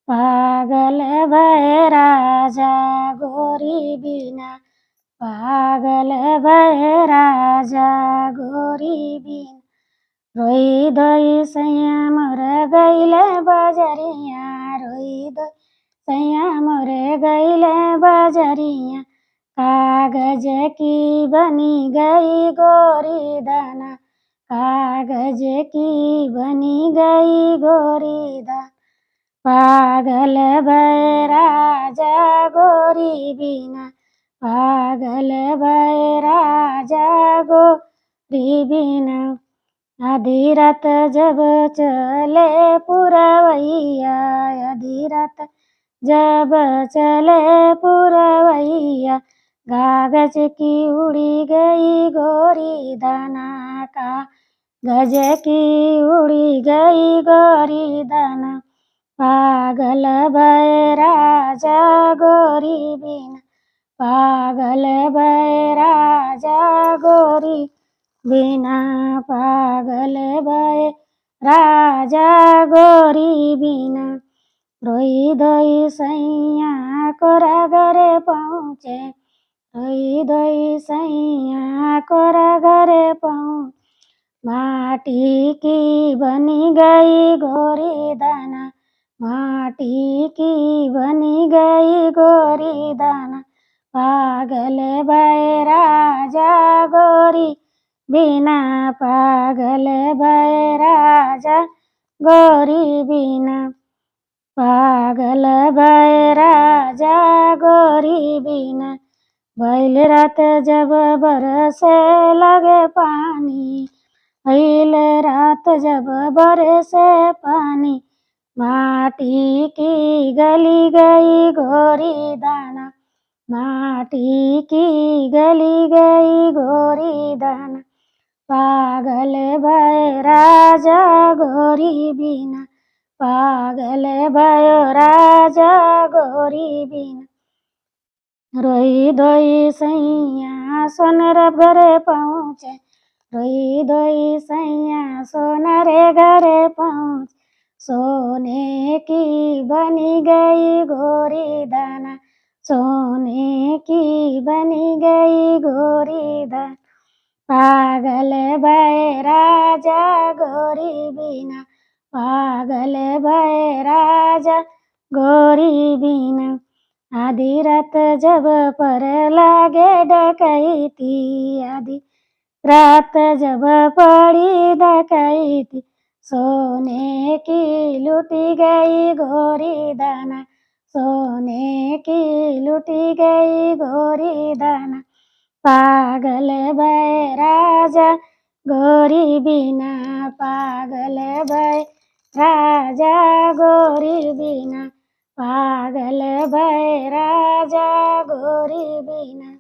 पागल भए राजा गोरी बिना, पागल भए राजा गोरी बिना। रोई धोई सैया मोर गईले बजरिया, रोई धोई सैया मोर गईले बजरिया। कागज की बनी गई गोरी दाना, कागज की बनी गई गोरी दाना। पागल भए राजा गोरी बिना, पागल भए राजा गोरी बिना। आधी रात जब चले पुरवैया, आधी रात जब चले पुरवैया। कागज की उड़ी गई गोरी दाना, कागज की उड़ी गई गोरी दाना। पागल भए राजा गोरी बिना, पागल भए राजा गोरी बिना, पागल भए राजा गोरी बिना। रोई धोई सैया कोरा घरे पहुँचे, रोई धोई सैया कोरा घरे पहुँचे। माटी की बनी गई गोरी दाना, माटी की बनी गई गोरी दाना। पागल भए राजा गोरी बिना, पागल भए राजा गोरी बिना, पागल भए राजा गोरी बिना। भइल रात जब बरसे लगे पानी, भइल रात जब बरसे पानी। माटी की गली गई गोरी दाना, माटी की गली गई गोरी दाना। पागल भए राजा गोरी बिना, पागल भयो राजा गोरी बिना। रोई धोई सैया सोनर घरे पहुँचे, रोई धोई सैया सोनरे घरे पहुँचे। सोने की बनी गई गोरी दाना, सोने की बनी गई गोरी दाना। पागल भए राजा गोरी बिना, पागल भए राजा गोरी बिना। आधी रात जब पर लागे डकैती, आधी रात जब पड़ी डकैती। सोने की लूटी गई गोरी दाना, सोने की लूटी गई गोरी दाना। पागल भए राजा गोरी बिना, पागल भए राजा गोरी बिना, पागल भए राजा गोरी बिना।